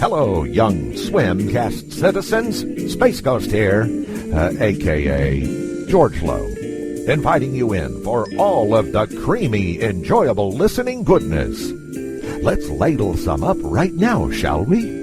Hello, young Swimcast citizens. Space Ghost here, a.k.a. George Lowe, inviting you in for all of the creamy, enjoyable listening goodness. Let's ladle some up right now, shall we?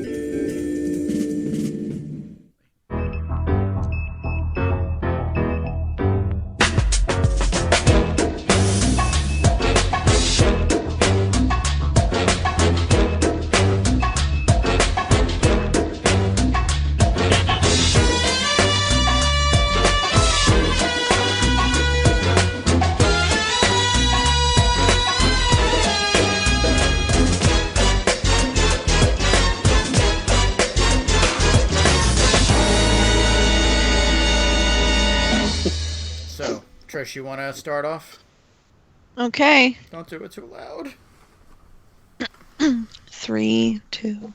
Trish, you want to start off? Okay. Don't do it too loud. 3, 2.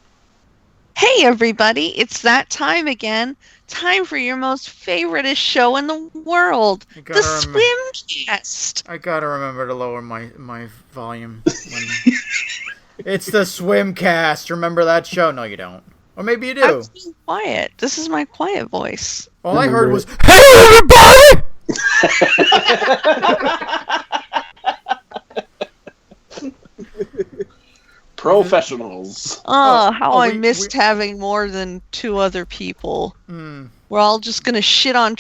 Hey, everybody. It's that time again. Time for your most favoriteest show in the world. The Swimcast. I gotta remember to lower my volume. It's the Swimcast. Remember that show? No, you don't. Or maybe you do. I'm being quiet. This is my quiet voice. All I heard was, "Hey, everybody!" Professionals. I missed having more than 2 other people. We're all just gonna shit on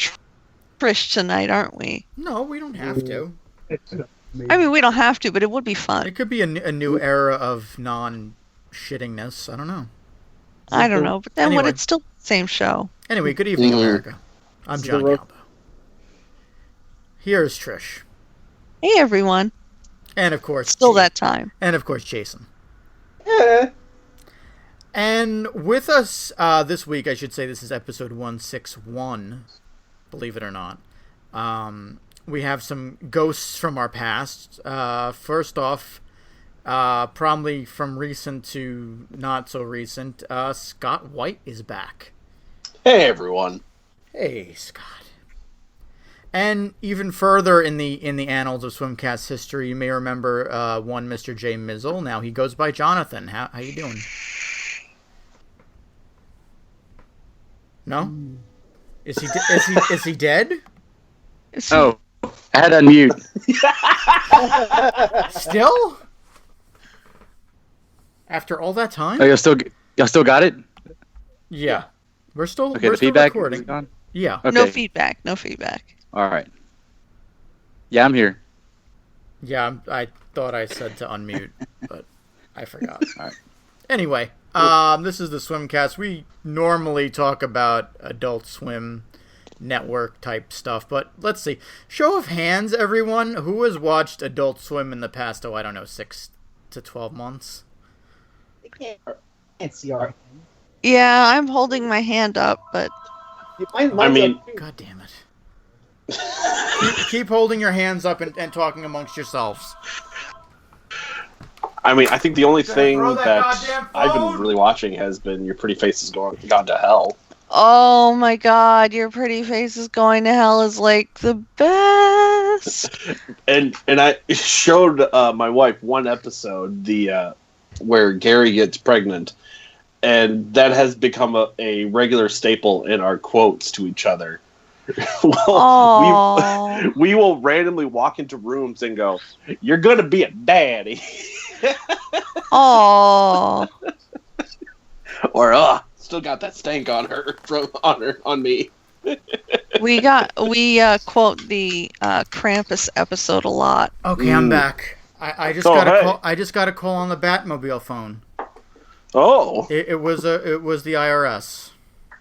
Trish tonight, aren't we? No, we don't have to. I mean, we don't have to, but it would be fun. It could be a new era of non-shittingness. I don't know. I don't know, but then anyway, it's still the same show. Anyway, good evening, America. I'm John Galbo. Here's Trish. Hey, everyone. And of course... Still that time. And of course, Jason. Yeah. And with us this week, I should say this is episode 161, believe it or not. We have some ghosts from our past. First off, probably from recent to not so recent, Scott White is back. Hey, everyone. Hey, Scott. And even further in the annals of Swimcast history, you may remember one Mr. J. Mizzle. Now he goes by Jonathan. How you doing? No? Is he dead? Oh, I had to unmute. Still? After all that time? Oh, y'all still got it? Yeah. We're still okay. We're The still feedback recording. is gone? Yeah. Okay. No feedback. All right. Yeah, I'm here. Yeah, I thought I said to unmute, but I forgot. All right. Anyway, this is the Swimcast. We normally talk about Adult Swim network type stuff, but let's see. Show of hands, everyone. Who has watched Adult Swim in the past, 6 to 12 months? I can't see our hand. Yeah, I'm holding my hand up, but... God damn it. keep holding your hands up and talking amongst yourselves. I mean, I think the only thing that I've been really watching has been Your Pretty Face Is Gone to Hell. Oh my god, Your Pretty Face Is Going to Hell is like the best. and I showed my wife one episode, where Gary gets pregnant, and that has become a regular staple in our quotes to each other. We will randomly walk into rooms and go, "You're gonna be a daddy." Aww. Or still got that stank on her on me. we quote the Krampus episode a lot. Okay, I'm back. I just got a call on the Batmobile phone. Oh. It was the IRS.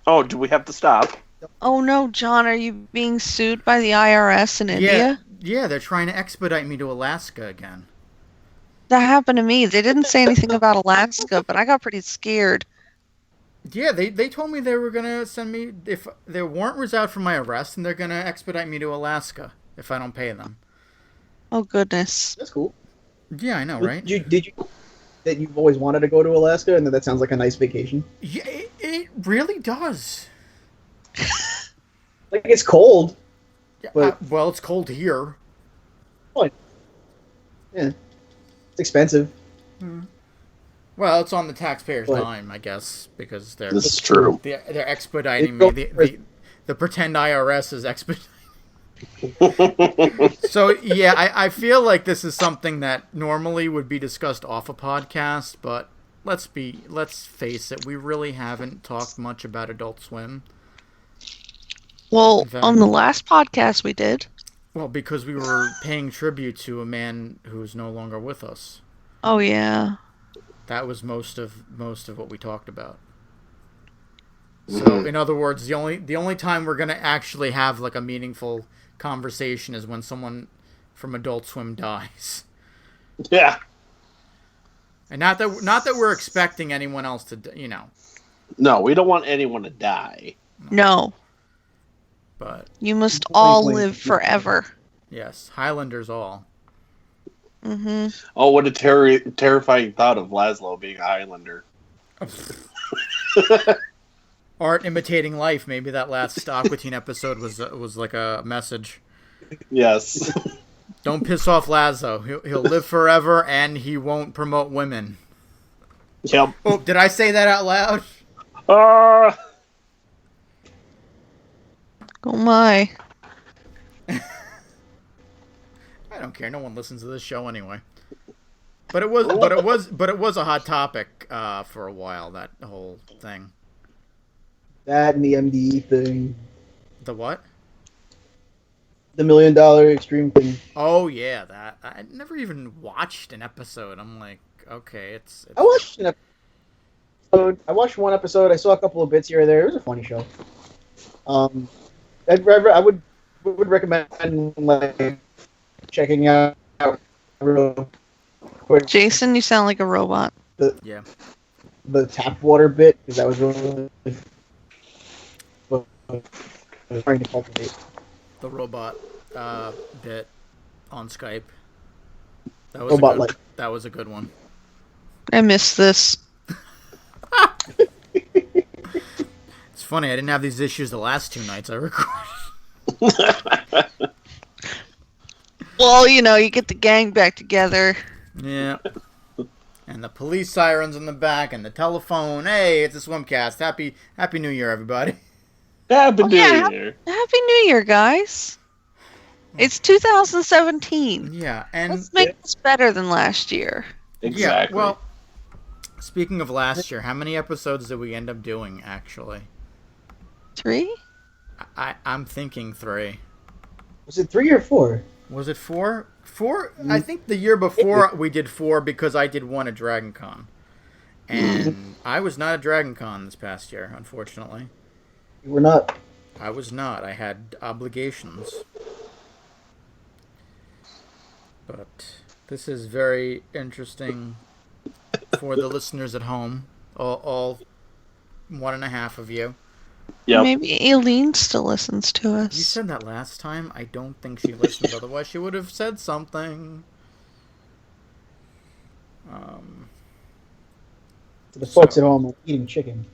Oh, do we have to stop? Oh no, John, are you being sued by the IRS in India? Yeah, they're trying to expedite me to Alaska again. That happened to me. They didn't say anything about Alaska, but I got pretty scared. Yeah, they told me they were going to send me, if their warrant was out for my arrest, and they're going to expedite me to Alaska if I don't pay them. Oh, goodness. That's cool. Yeah, I know, right? Did you that you've always wanted to go to Alaska, and that sounds like a nice vacation? Yeah, it really does. Like, it's cold. Yeah, but... well, it's cold here. Oh, yeah. It's expensive. Well, it's on the taxpayers' dime, I guess, because This is true. they're expediting me. The pretend IRS is expediting. So yeah, I feel like this is something that normally would be discussed off a podcast, but let's face it, we really haven't talked much about Adult Swim. Well, on the last podcast we did. Well, because we were paying tribute to a man who's no longer with us. Oh yeah. That was most of what we talked about. So, in other words, the only time we're gonna actually have like a meaningful conversation is when someone from Adult Swim dies. Yeah. And not that we're expecting anyone else to, No, we don't want anyone to die. No. But you must all live forever. Yes, Highlanders all. Mm-hmm. Oh, what a terrifying thought of Laszlo being a Highlander. Art imitating life. Maybe that last Aqua Teen episode was like a message. Yes. Don't piss off Laszlo. He'll live forever, and he won't promote women. Yep. Oh, did I say that out loud? Oh my. I don't care. No one listens to this show anyway. But it was a hot topic for a while. That whole thing. That and the MDE thing. The what? The $1 Million Extreme thing. Oh yeah, that I never even watched an episode. I'm like, okay, it's... I watched an episode. I watched one episode. I saw a couple of bits here or there. It was a funny show. I would recommend like checking out real quick. Jason, you sound like a robot. The tap water bit, because that was really I was trying to cultivate. The robot bit on Skype. That was a good one. I missed this. It's funny, I didn't have these issues the last 2 nights I recorded. Well, you get the gang back together. Yeah. And the police sirens in the back and the telephone. Hey, it's a Swimcast. Happy New Year, everybody. Happy New Year. Happy New Year, guys. It's 2017. Yeah, and let's make this better than last year. Exactly. Yeah, well, speaking of last year, how many episodes did we end up doing, actually? 3? I'm thinking 3. Was it 3 or 4? Was it 4? 4? I think the year before we did 4 because I did one at Dragon Con. And I was not at Dragon Con this past year, unfortunately. You were not? I was not. I had obligations. But this is very interesting for the listeners at home. All 1.5 of you. Yep. Maybe Aileen still listens to us. You said that last time. I don't think she listened. Otherwise, she would have said something. To the folks at home, I'm eating chicken.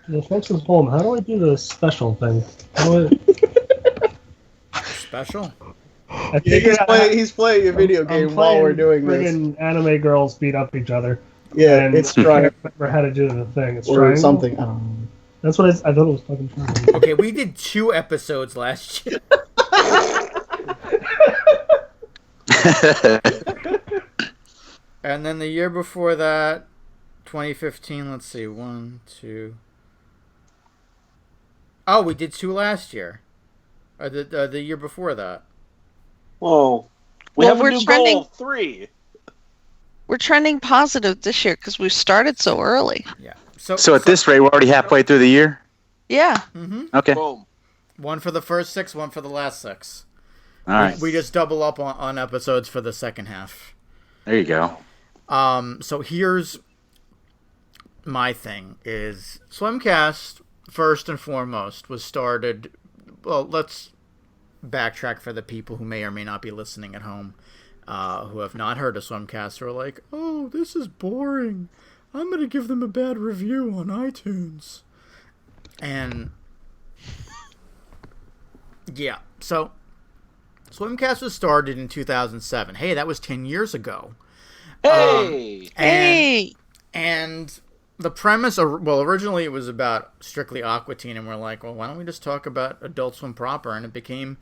The folks at home, how do I do the special thing? Special? He's playing a video game while we're doing this. Anime girls beat up each other. Yeah, it's triangle. I remember how to do the thing. It's or triangle? something. I don't know. That's what I thought it was fucking triangle. Okay, we did 2 episodes last year. And then the year before that, 2015, let's see, 1, 2... Oh, we did 2 last year. Or the year before that. Whoa. We have a new goal of 3. We're trending positive this year because we started so early. Yeah. So at this rate, we're already halfway through the year? Yeah. Mm-hmm. Okay. Boom. 1 for the first 6, 1 for the last 6. All right. We just double up on episodes for the second half. There you go. So here's my thing is Swimcast, first and foremost, was started... Well, let's backtrack for the people who may or may not be listening at home, who have not heard of Swimcast, who are like, oh, this is boring. I'm going to give them a bad review on iTunes. And... yeah, so... Swimcast was started in 2007. Hey, that was 10 years ago. Hey! And the premise, originally it was about strictly Aqua Teen, and we're like, well, why don't we just talk about Adult Swim proper? And it became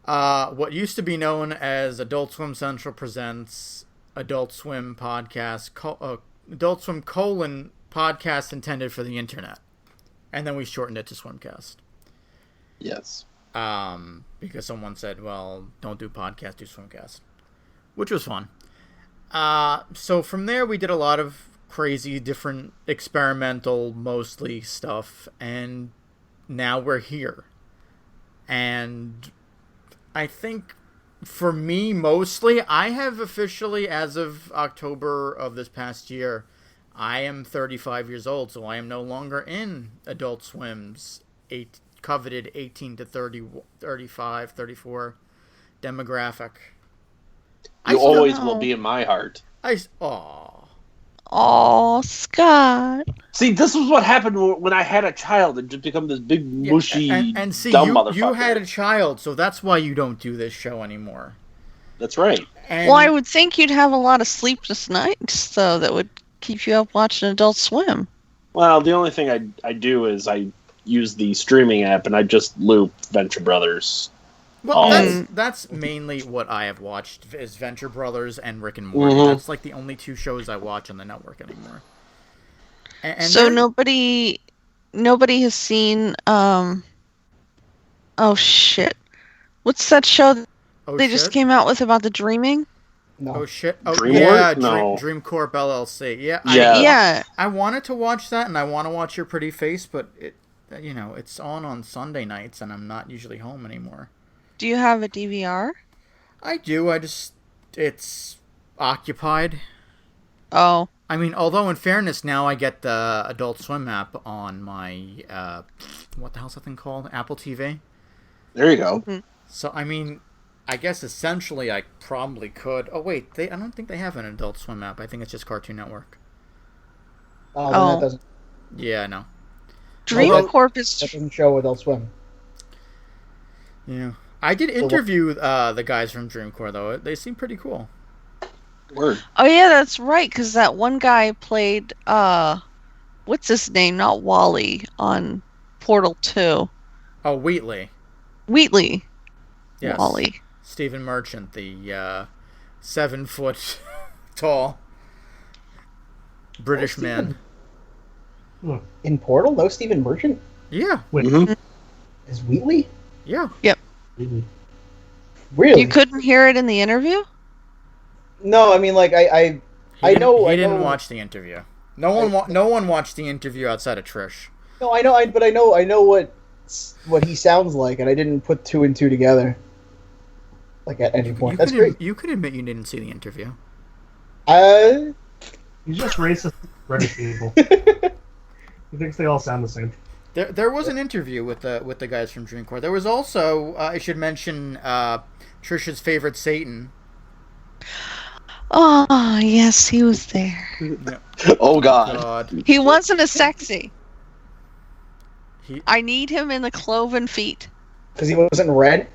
what used to be known as Adult Swim Central Presents Adult Swim Podcast, Adult Swim : Podcast intended for the internet. And then we shortened it to Swimcast. Yes. Because someone said, well, don't do podcast, do Swimcast. Which was fun. So from there, we did a lot of crazy, different, experimental, mostly stuff. And now we're here. And I think, for me, mostly, I have officially, as of October of this past year, I am 35 years old, so I am no longer in Adult Swim's coveted 18 to 30, 35, 34 demographic. You always will be in my heart. Aw, Scott. See, this was what happened when I had a child and just become this big, mushy, and see, dumb motherfucker. You had a child, so that's why you don't do this show anymore. That's right. Well, I would think you'd have a lot of sleepless nights, though, that would keep you up watching Adult Swim. Well, the only thing I do is I use the streaming app and I just loop Venture Brothers. Well, that's mainly what I have watched is Venture Brothers and Rick and Morty. Mm-hmm. That's like the only two shows I watch on the network anymore. And so nobody has seen oh shit. What's that show they just came out with about the dreaming? No. Oh shit! Oh Dream yeah, no. Dream Corp LLC. Yeah. I wanted to watch that, and I want to watch Your Pretty Face, but it's on Sunday nights, and I'm not usually home anymore. Do you have a DVR? I do. It's occupied. Oh. I mean, although in fairness, now I get the Adult Swim app on my what the hell's that thing called? Apple TV. There you go. Mm-hmm. So I mean, I guess essentially I probably could. Oh wait, I don't think they have an Adult Swim app. I think it's just Cartoon Network. Oh, that doesn't. Yeah, no. Dream Corp is. That doesn't show Adult Swim. Yeah, I did interview the guys from Dream Corp though. They seem pretty cool. Word. Oh yeah, that's right. Because that one guy played what's his name? Not Wally on Portal 2. Oh, Wheatley. Yes. Wally. Stephen Merchant, the 7 foot tall British man. In Portal, no Stephen Merchant? Yeah. Mm-hmm. Is Wheatley? Yeah. Yep. Really? You couldn't hear it in the interview? No, I mean, like, I know. He didn't watch the interview. No one watched the interview outside of Trish. No, I know, but I know what he sounds like, and I didn't put two and two together. Like at any point. That's great. You could admit you didn't see the interview. He's just racist, British people. He thinks they all sound the same. There was an interview with the guys from Dream Corp. There was also I should mention Trish's favorite Satan. Oh yes, he was there. No. Oh God. He wasn't as sexy. I need him in the cloven feet. Because he wasn't red.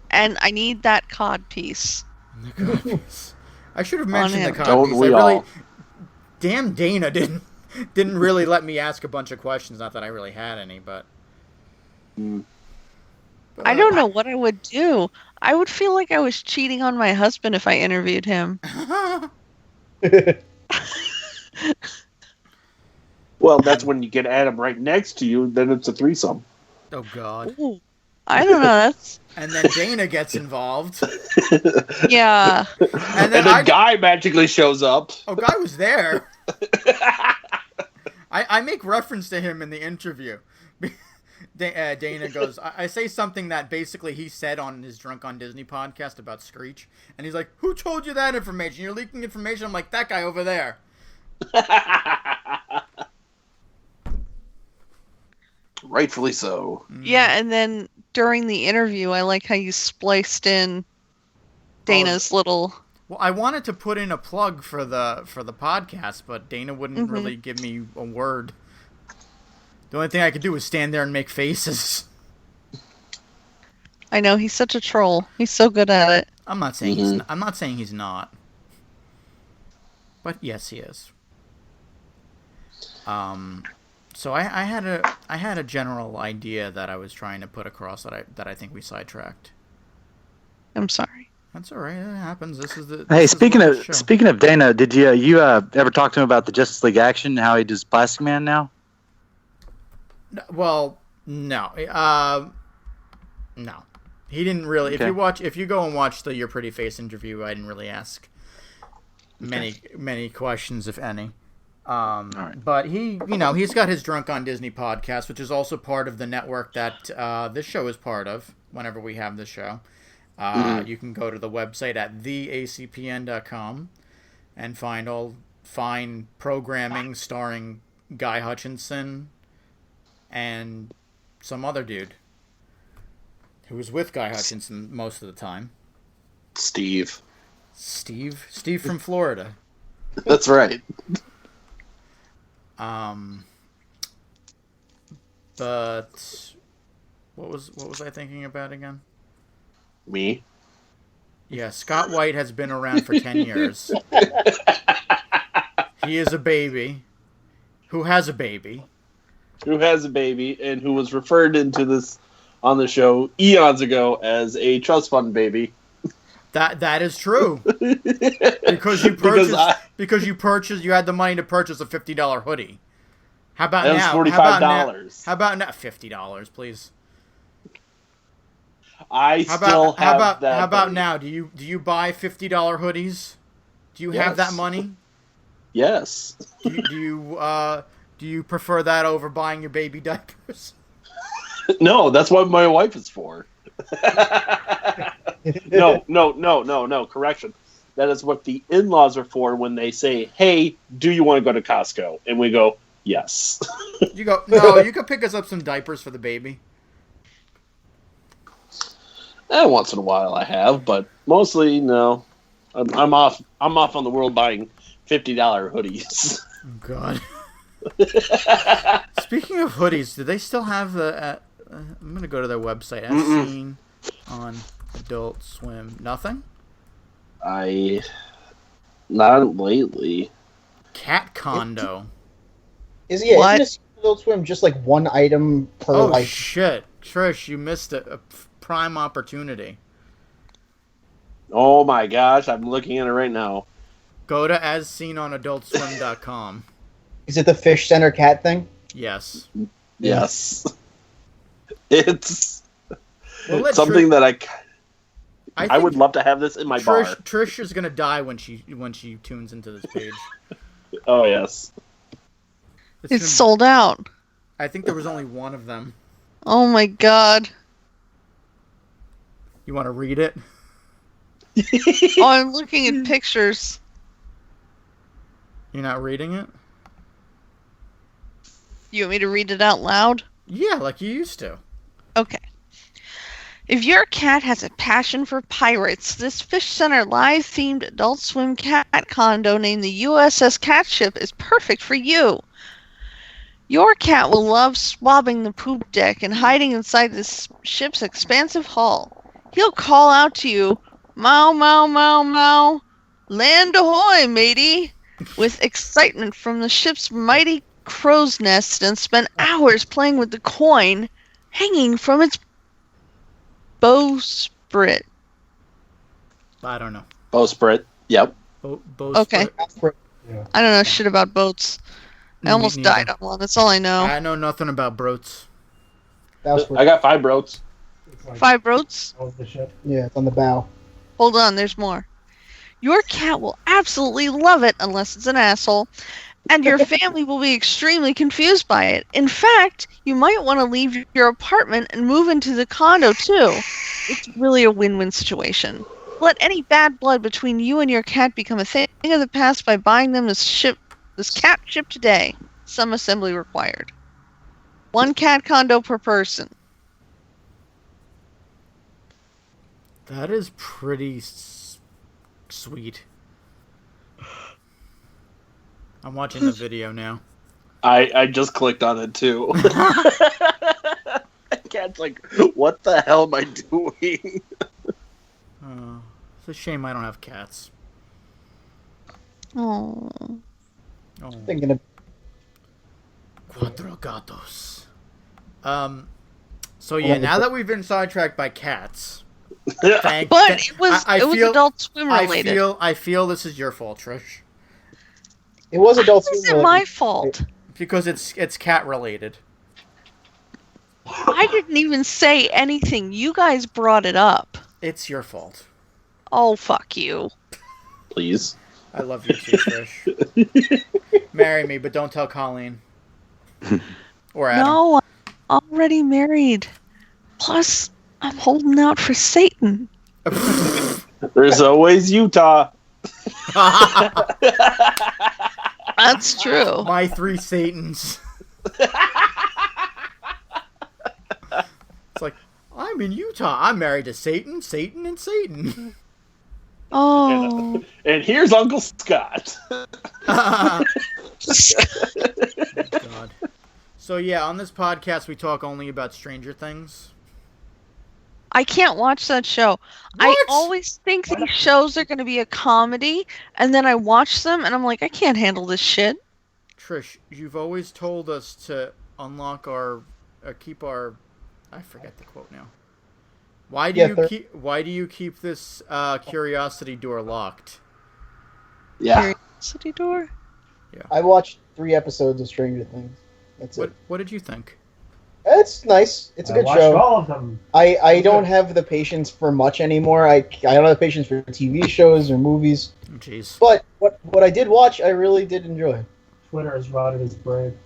And I need that cod piece. I should have mentioned the cod Don't piece. we all? Damn, Dana didn't really let me ask a bunch of questions. Not that I really had any, but I don't know what I would do. I would feel like I was cheating on my husband if I interviewed him. Well, that's when you get Adam right next to you. Then it's a threesome. Oh God. Ooh, I don't know. And then Dana gets involved. Yeah. And then Guy magically shows up. Oh, Guy was there. I make reference to him in the interview. Dana goes, I say something that basically he said on his Drunk on Disney podcast about Screech. And he's like, who told you that information? You're leaking information? I'm like, that guy over there. Rightfully so. Yeah, and then during the interview, I like how you spliced in Dana's little... Well, I wanted to put in a plug for the podcast, but Dana wouldn't really give me a word. The only thing I could do was stand there and make faces. I know, he's such a troll. He's so good at it. I'm not saying he's not. But yes, he is. So I had a general idea that I was trying to put across that I think we sidetracked. I'm sorry. That's all right. It happens. Hey, speaking of Dana, did you ever talk to him about the Justice League Action? How he does Plastic Man now? Well, no. No. He didn't really. Okay. If you go and watch the Your Pretty Face interview, I didn't really ask many questions, if any. Right. But he's got his Drunk on Disney podcast, which is also part of the network that this show is part of. Whenever we have this show, you can go to the website at theacpn.com and find all fine programming starring Guy Hutchinson and some other dude who was with Guy Hutchinson most of the time. Steve from Florida. That's right. But what was I thinking about again? Me? Yeah, Scott White has been around for 10 years. He is a baby who has a baby. And who was referred into this on the show eons ago as a trust fund baby. That is true. Because you purchased you had the money to purchase a $50 hoodie. How about now? That was $45. How about now? $50, please. How about now? Do you buy $50 hoodies? Do you have that money? Yes. Do you prefer that over buying your baby diapers? No, that's what my wife is for. No. Correction. That is what the in-laws are for when they say, "Hey, do you want to go to Costco?" And we go, "Yes." You go, "No, you could pick us up some diapers for the baby." Once in a while I have, but mostly no. I'm off on the world buying $50 hoodies. Oh, God. Speaking of hoodies, do they still have the? I'm gonna go to their website. As seen on Adult Swim. Nothing. Not lately. Cat Condo. Isn't Adult Swim just like one item per? Oh shit, Trish, you missed a prime opportunity. Oh my gosh, I'm looking at it right now. Go to asseenonadultswim.com. Is it the Fish Center cat thing? Yes. Yes. It's something that I would love to have this in my bar. Trish is gonna die when she tunes into this page. Oh yes. It's sold out. I think there was only one of them. Oh my God. You want to read it? Oh, I'm looking at pictures. You're not reading it? You want me to read it out loud? Yeah, like you used to. Okay. If your cat has a passion for pirates, this Fish Center live-themed Adult Swim cat condo named the USS Catship is perfect for you. Your cat will love swabbing the poop deck and hiding inside this ship's expansive hull. He'll call out to you, "Meow, meow, meow, meow, land ahoy, matey," with excitement from the ship's mighty crow's nest, and spend hours playing with the coin hanging from its bowsprit. I don't know. Bowsprit. Yep. Okay. Yeah. I don't know shit about boats. I almost died on one. That's all I know. I know nothing about broats. I got 5 broats. Like 5 boats? the ship. Yeah, it's on the bow. Hold on, there's more. Your cat will absolutely love it, unless it's an asshole, and your family will be extremely confused by it. In fact, you might want to leave your apartment and move into the condo, too. It's really a win-win situation. Let any bad blood between you and your cat become a thing of the past by buying them this cat ship today. Some assembly required. 1 cat condo per person. That is pretty sweet. I'm watching the video now. I just clicked on it too. Cat's like, what the hell am I doing? It's a shame I don't have cats. Oh. Thinking of Cuatro gatos. So yeah, now that we've been sidetracked by cats, But it was Adult Swim related. I feel this is your fault, Trish, it was Adult How is Swim. it my fault? because it's cat related. I didn't even say anything. You guys brought it up. It's your fault. Oh, fuck you. Please. I love you too, Trish. Marry me, but don't tell Colleen. Or Adam. No, I'm already married. Plus, I'm holding out for Satan. There's always Utah. That's true. My 3 Satans. It's like, I'm in Utah. I'm married to Satan, Satan, and Satan. Oh. And here's Uncle Scott. God. So yeah, on this podcast we talk only about Stranger Things. I can't watch that show. I always think these shows are going to be a comedy, and then I watch them, and I'm like, I can't handle this shit. Trish, you've always told us to unlock keep our, I forget the quote now. Why do you keep this curiosity door locked? Yeah. Curiosity door? Yeah. I watched 3 episodes of Stranger Things. That's it. What did you think? It's nice. It's a good I watched show. all of them. I don't have the patience for much anymore. I don't have the patience for TV shows or movies. Oh, jeez. But what I did watch, I really did enjoy. Twitter has rotted his brain.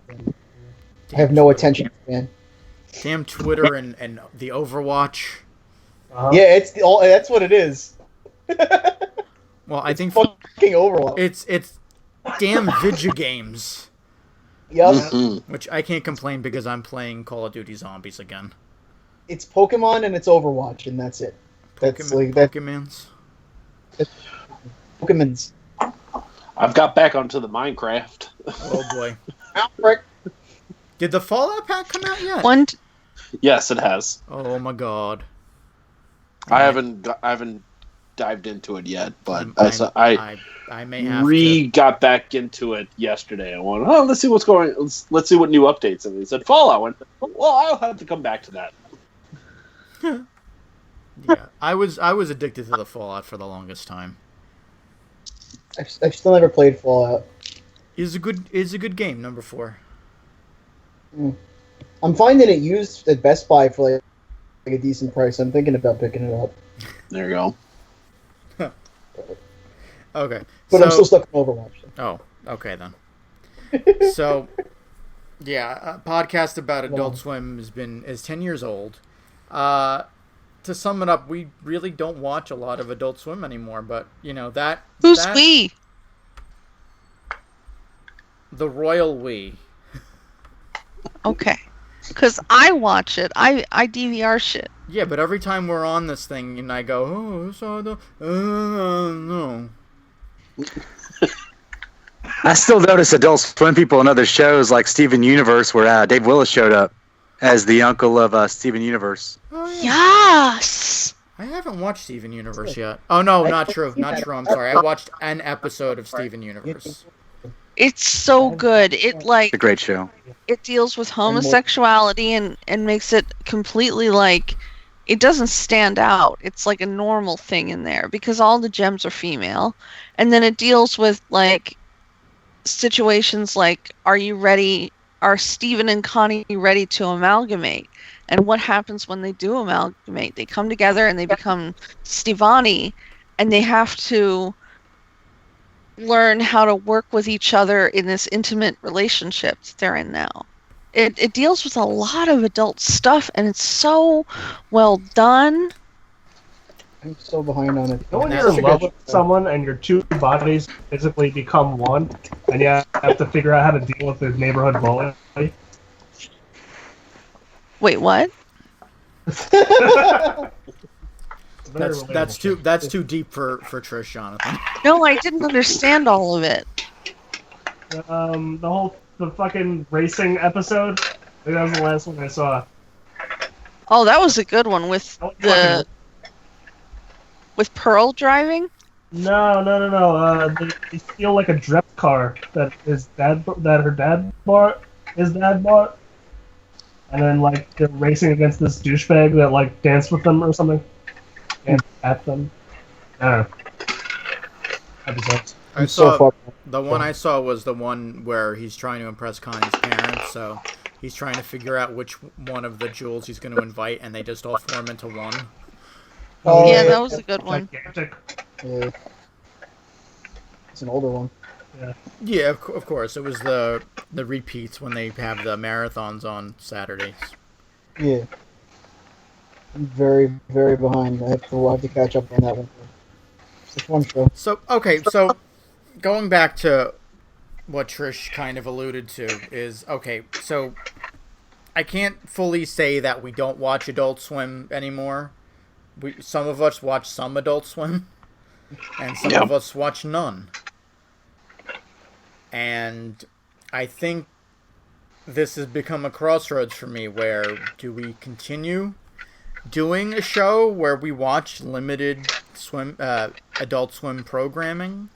I have no attention span. Damn Twitter and the Overwatch. Yeah, that's what it is. Well, I think fucking Overwatch. It's damn video games. Yep. Which I can't complain because I'm playing Call of Duty Zombies again. It's Pokemon and it's Overwatch, and that's it. That's Pokemons. Pokemons. I've got back onto the Minecraft. Oh boy. Outbreak. Did the Fallout pack come out yet? Yes, it has. Oh my god. I haven't dived into it yet, but I may have to. got back into it yesterday. I went, let's see what's going. Let's see what new updates. And they said Fallout. I went, well, I'll have to come back to that. Yeah, I was addicted to the Fallout for the longest time. I've still never played Fallout. Is a good game. Number 4. I'm finding it used at Best Buy for like a decent price. I'm thinking about picking it up. There you go. Okay. But I'm still stuck in Overwatch. Oh, okay then. So, yeah, a podcast about Adult Swim is 10 years old. To sum it up, we really don't watch a lot of Adult Swim anymore, but, you know, Who's we? The royal we. Okay. Because I watch it. I DVR shit. Yeah, but every time we're on this thing and I go, oh, so no. I still notice Adult Swim people in other shows like Steven Universe, where Dave Willis showed up as the uncle of Steven Universe. Oh, yeah. Yes! I haven't watched Steven Universe yet. Oh, no, not true. Not true. I'm sorry. I watched an episode of Steven Universe. It's so good. It's a great show. It deals with homosexuality and makes it completely like... It doesn't stand out. It's like a normal thing in there because all the gems are female. And then it deals with like situations like, are you ready? Are Steven and Connie ready to amalgamate? And what happens when they do amalgamate? They come together and they become Stevani, and they have to learn how to work with each other in this intimate relationship that they're in now. It deals with a lot of adult stuff, and it's so well done. I'm so behind on it. You know when you're in love with someone and your two bodies physically become one, and you have to figure out how to deal with the neighborhood bully? Wait, what? That's too deep for Trish, Jonathan. No, I didn't understand all of it. The fucking racing episode. I think that was the last one I saw. Oh, that was a good one with Pearl driving. No. They steal like a Drep car that her dad bought. His dad bought, and then like they're racing against this douchebag that like danced with them or something, and at them. I don't know. Episodes. I so saw fucked up. the one I saw was the one where he's trying to impress Connie's parents, so he's trying to figure out which one of the jewels he's going to invite, and they just all form into one. Oh, Yeah, that was a good one. Gigantic. Yeah. It's an older one. Yeah, of course. It was the repeats when they have the marathons on Saturdays. Yeah. I'm very, very behind. I have to catch up on that one. Just one show. So, okay, so going back to what Trish kind of alluded to is, okay, so I can't fully say that we don't watch Adult Swim anymore. Some of us watch some Adult Swim, and some of us watch none. And I think this has become a crossroads for me where do we continue doing a show where we watch limited Adult Swim programming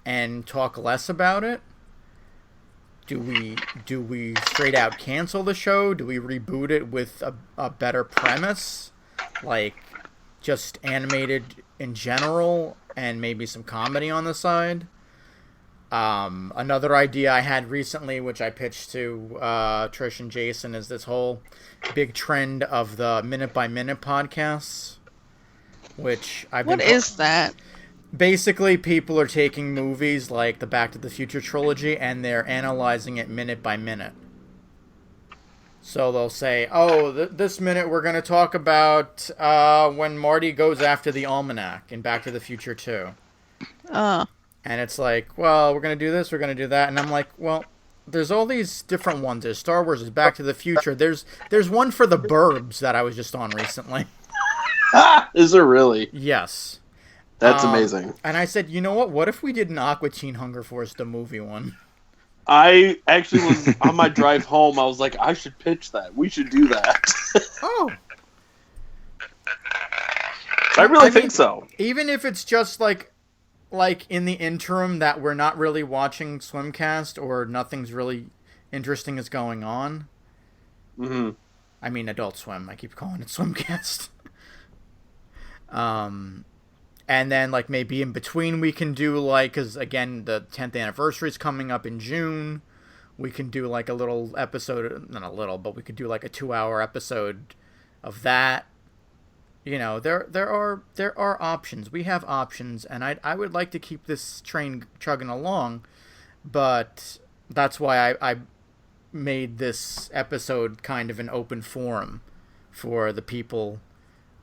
and talk less about it? Do we straight out cancel the show? Do we reboot it with a better premise? Like just animated in general and maybe some comedy on the side? Another idea I had recently, which I pitched to Trish and Jason, is this whole big trend of the minute-by-minute podcasts, which I've been... What is that? Basically, people are taking movies like the Back to the Future trilogy, and they're analyzing it minute by minute. So they'll say, oh, this minute we're going to talk about when Marty goes after the almanac in Back to the Future 2. And it's like, well, we're going to do this, we're going to do that. And I'm like, well, there's all these different ones. There's Star Wars, there's Back to the Future. There's one for the Burbs that I was just on recently. Is there really? Yes. That's amazing. And I said, you know what? What if we did an Aqua Teen Hunger Force, the movie one? I actually was on my drive home. I was like, I should pitch that. We should do that. Oh. I really think so. Even if it's just like in the interim that we're not really watching Swimcast or nothing's really interesting is going on. Mm-hmm. I mean, Adult Swim. I keep calling it Swimcast. And then, like, maybe in between we can do, like, because, again, the 10th anniversary is coming up in June. We can do, like, a little episode, not a little, but we could do, like, a 2-hour episode of that. You know, there are options. We have options, and I would like to keep this train chugging along, but that's why I made this episode kind of an open forum for the people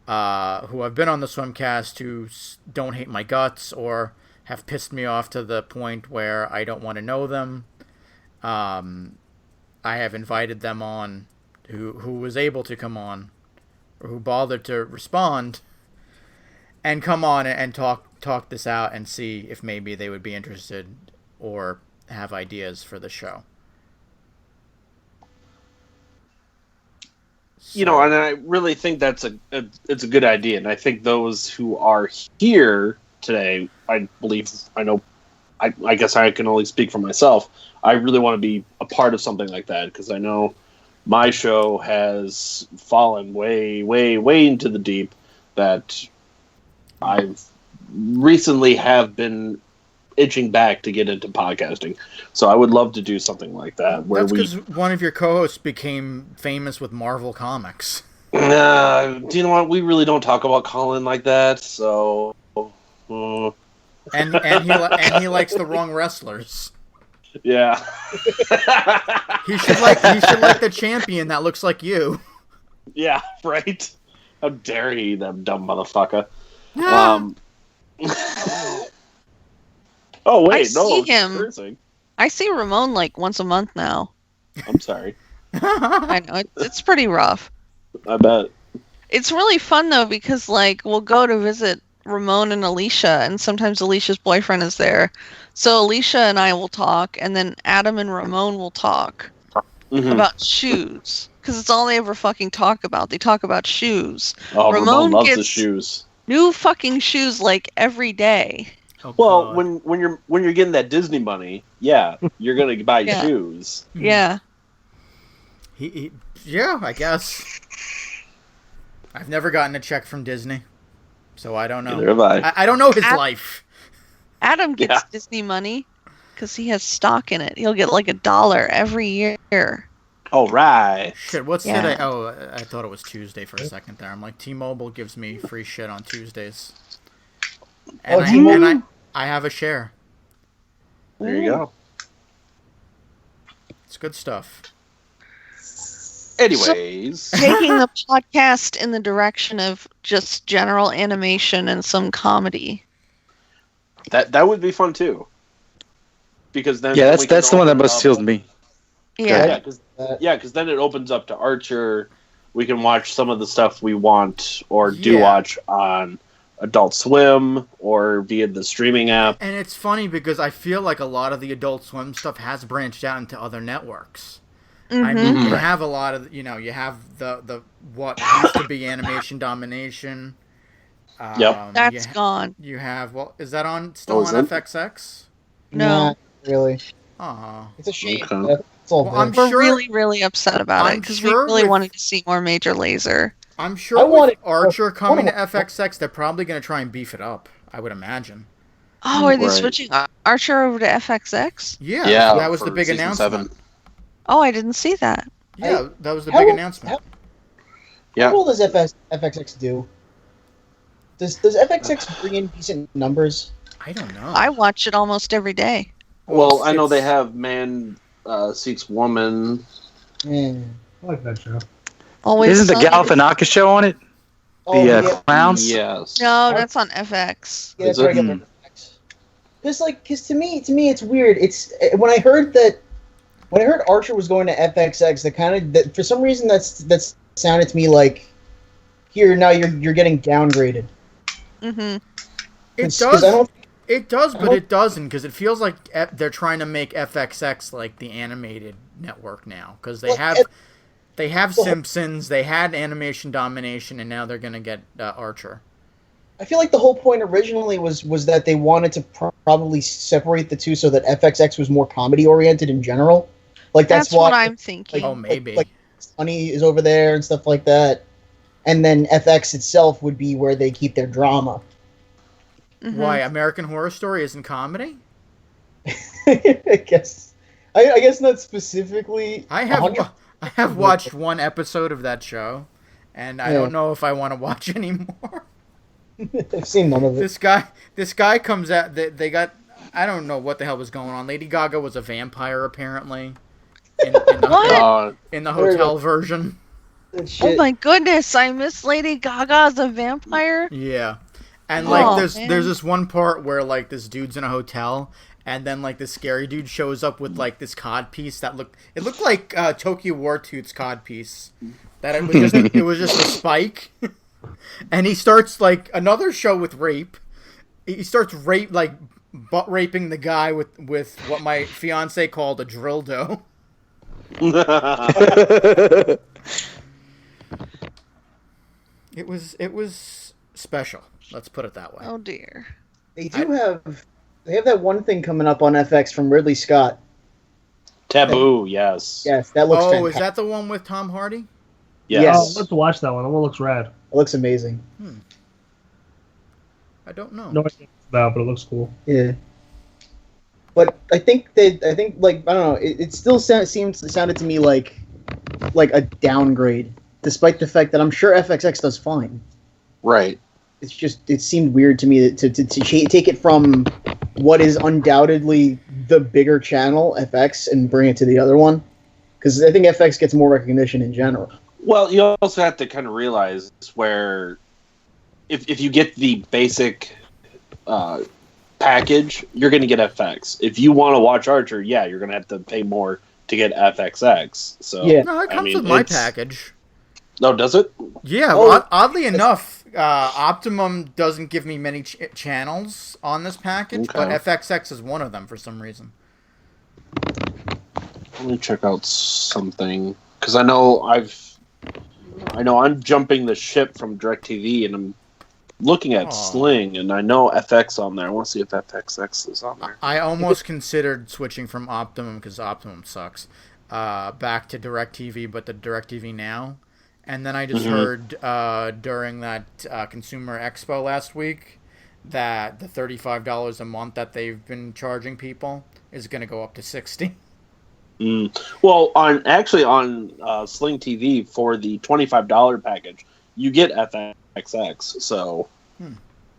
who have been on the Swimcast who don't hate my guts or have pissed me off to the point where I don't want to know them. I have invited them on who was able to come on or who bothered to respond and come on and talk this out and see if maybe they would be interested or have ideas for the show. You know, and I really think that's it's a good idea, and I think those who are here today, I guess I can only speak for myself. I really want to be a part of something like that because I know my show has fallen way, way, way into the deep. That I've recently have been itching back to get into podcasting, so I would love to do something like that. Where that's because one of your co-hosts became famous with Marvel Comics. Do you know what? We really don't talk about Colin like that. So, and he likes the wrong wrestlers. Yeah, he should like the champion that looks like you. Yeah, right. How dare he, that dumb motherfucker? Oh wait, see him. I see Ramon like once a month now. I'm sorry. I know it's pretty rough. I bet. It's really fun though because like we'll go to visit Ramon and Alicia, and sometimes Alicia's boyfriend is there. So Alicia and I will talk, and then Adam and Ramon will talk about shoes because it's all they ever fucking talk about. They talk about shoes. Oh, Ramon loves the shoes. New fucking shoes like every day. Oh, Well, God. when you're getting that Disney money, yeah, you're gonna buy Yeah. shoes. Yeah. Yeah, I guess. I've never gotten a check from Disney, so I don't know. Neither have I. I don't know his life. Adam gets Yeah. Disney money because he has stock in it. He'll get like $1 every year. All right. Shit, what's Yeah. today? Oh, I thought it was Tuesday for a second there. I'm like, T-Mobile gives me free shit on Tuesdays. And, T-Mobile? I have a share. There you go. It's good stuff. Anyways, Taking the podcast in the direction of just general animation and some comedy. that would be fun too. Because then Yeah, we that's can the one that open most up- appeals to me. Yeah. because then it opens up to Archer. We can watch some of the stuff we want or do Yeah. watch on Adult Swim or via the streaming app. And it's funny because I feel like a lot of the Adult Swim stuff has branched out into other networks. I mean, Mm-hmm. you have a lot of, you have the what used to be Animation Domination. Yep. That's gone. You have, is that still on is it? FXX? No. Not really. Aw. It's a shame. Okay. It's all Well, there. I'm We're sure- really, really upset about it I'm because sure we really with- wanted to see more Major Laser. I'm I sure wanted- with Archer I coming to wanted- FXX, they're probably going to try and beef it up, I would imagine. Oh, are they Right. switching Archer over to FXX? Yeah, Yeah, that was the for big season announcement. 7. Oh, I didn't see that. Yeah, that was the How- big announcement. Yeah. How well does FXX do? Does FXX bring in decent numbers? I don't know. I watch it almost every day. Well, I know they it's- have Man Seeks Woman. Mm. I like that show. Always Isn't the Sunny. Galifianakis show on it? Oh, The yeah. clowns? Yes. No, that's on FX. Yeah, that's Is it? regular FX. Because to me, it's weird. It's when I heard Archer was going to FXX, that for some reason that's sounded to me like, here now you're getting downgraded. Mm-hmm. It 'Cause does. I don't. It does, but don't- it doesn't because it feels like they're trying to make FXX like the animated network now because they Well, have it- they have well- Simpsons, they had Animation Domination, and now they're gonna get Archer. I feel like the whole point originally was that they wanted to probably separate the two so that FXX was more comedy oriented in general. Like That's why what I'm thinking. Oh, maybe. Like Sunny is over there and stuff like that, and then FX itself would be where they keep their drama. Mhm. Why American Horror Story isn't comedy? I guess not specifically. I have 100 I have watched one episode of that show, and I Yeah. don't know if I want to watch anymore. I've seen none of it. This guy comes out. They got. I don't know what the hell was going on. Lady Gaga was a vampire apparently. What? In the hotel version. Oh Shit. my goodness, I miss Lady Gaga as a vampire. Yeah. And Oh, like there's man. this one part where like this dude's in a hotel and then like this scary dude shows up with like this cod piece that looked like Tokyo War Tooth's cod piece. That it was just a spike. And he starts like another show with rape. He starts butt raping the guy with what my fiance called a dildo. It was special. Let's put it that way. Oh dear. They have that one thing coming up on FX from Ridley Scott. Taboo, yes. Yes, that looks Oh, fantastic. is that the one with Tom Hardy? Yes. Yes. Oh, let's watch that one. That one looks rad. It looks amazing. I don't know. No idea what it's about, but it looks cool. Yeah. But I think like I don't know. It still sounded to me like a downgrade, despite the fact that I'm sure FXX does fine. Right. It's just it seemed weird to me to take it from what is undoubtedly the bigger channel FX and bring it to the other one, because I think FX gets more recognition in general. Well, you also have to kind of realize where if you get the basic package, you're going to get FX. If you want to watch Archer, yeah, you're going to have to pay more to get FXX. So Yeah. No, it comes I mean, with my it's- package. No, does it? Yeah, Oh. well, oddly enough, Optimum doesn't give me many channels on this package, but Okay. FXX is one of them for some reason. Let me check out something because I know I'm jumping the ship from DirecTV and I'm looking at Sling, and I know FX on there. I want to see if FXX is on there. I almost considered switching from Optimum, because Optimum sucks, back to DirecTV, but the DirecTV Now. And then I just heard during that Consumer Expo last week that the $35 a month that they've been charging people is going to go up to $60. Well, on Sling TV for the $25 package, you get FXX, so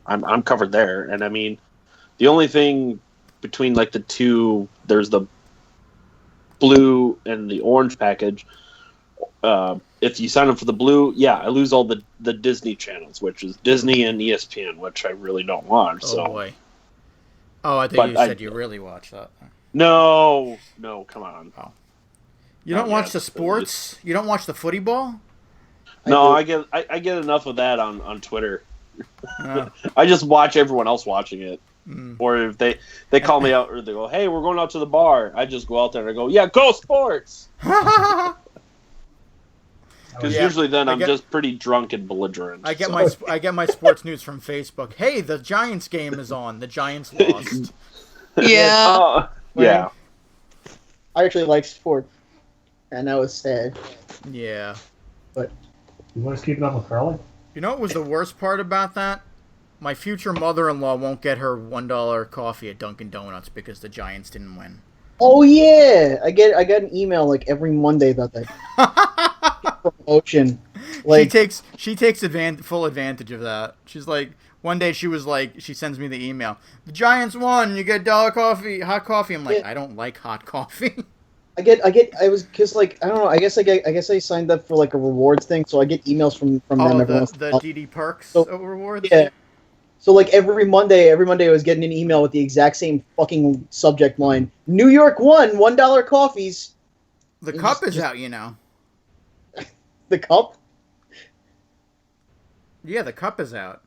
I'm covered there. And I mean, the only thing between like the two, there's the blue and the orange package. If you sign up for the blue, I lose all the Disney channels, which is Disney and ESPN, which I really don't watch. Oh boy! Oh, I think you said you really watch that. No, come on. Oh. You don't watch the sports? You don't watch the footy ball? No, I get enough of that on Twitter. I just watch everyone else watching it. Or if they call me out or they go, "Hey, we're going out to the bar," I just go out there and I go, "Yeah, go sports." Because usually then I'm just pretty drunk and belligerent. I get my sports news from Facebook. Hey, the Giants game is on. The Giants lost. Yeah. Yeah. I actually like sports, and that was sad. Yeah. But you want to keep up with curling? You know what was the worst part about that? My future mother-in-law won't get her $1 coffee at Dunkin' Donuts because the Giants didn't win. Oh yeah, I got an email like every Monday about that promotion. Like she takes full advantage of that. She's like, one day she sends me the email. The Giants won. You get $1 coffee, hot coffee. I'm like, I don't like hot coffee. I was because like I don't know. I guess I signed up for like a rewards thing, so I get emails from them every once in a while. The DD Perks rewards. Yeah. So like every Monday I was getting an email with the exact same fucking subject line. New York won, $1 coffees. The cup is out, you know. The cup? Yeah, the cup is out.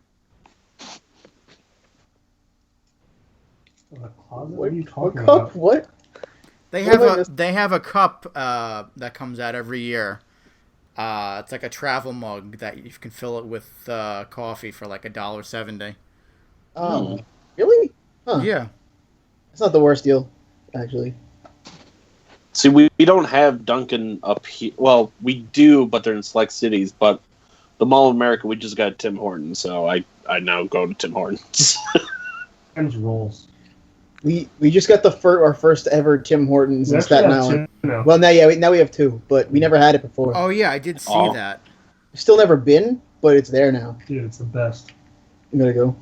What are you talking about? What? They have a cup that comes out every year. It's like a travel mug that you can fill it with coffee for like $1.70. Really? Huh. Yeah. It's not the worst deal, actually. See, we don't have Dunkin' up here. Well, we do, but they're in select cities. But the Mall of America, we just got Tim Hortons, so I now go to Tim Hortons. Tim's rolls. We just got our first ever Tim Hortons in Staten Island. Well, now we have two, but we never had it before. Oh yeah, I did see that. Still never been, but it's there now. Dude, it's the best. I'm gonna go.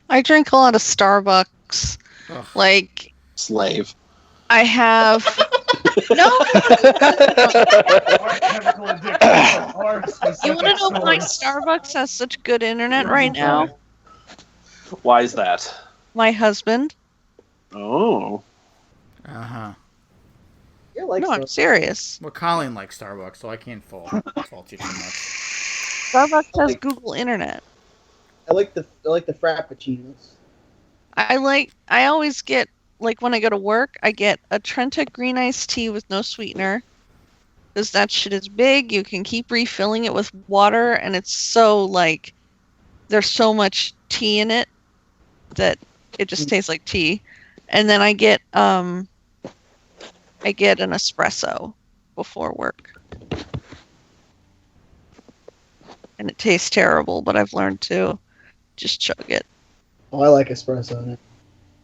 I drink a lot of Starbucks. Ugh. Like Slave. I have no. You want to know why Starbucks has such good internet right now? Why is that? My husband. Oh. Uh-huh. Yeah, like No, I'm serious. Well, Colleen likes Starbucks, so I can't fault you too much. Starbucks has Google Internet. I like the Frappuccinos. I always get, like when I go to work, I get a Trenta green iced tea with no sweetener. Because that shit is big. You can keep refilling it with water, and it's so like there's so much tea in it that it just tastes like tea. And then I get an espresso before work. And it tastes terrible, but I've learned to just chug it. Oh, I like espresso.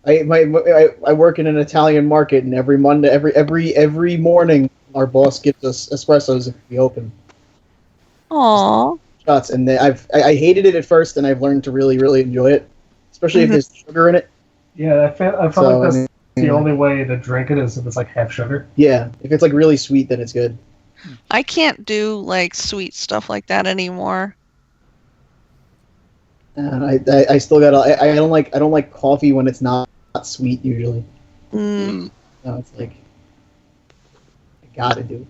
I work in an Italian market, and every Monday, every morning, our boss gives us espressos if we open. Aww. Shots, and I hated it at first, and I've learned to really, really enjoy it, especially if there's sugar in it. Yeah, I felt like that's the only way to drink it is if it's like half sugar. Yeah, if it's like really sweet, then it's good. I can't do like sweet stuff like that anymore. And I still got I don't like coffee when it's not sweet usually. Mm. No, it's like I gotta do it.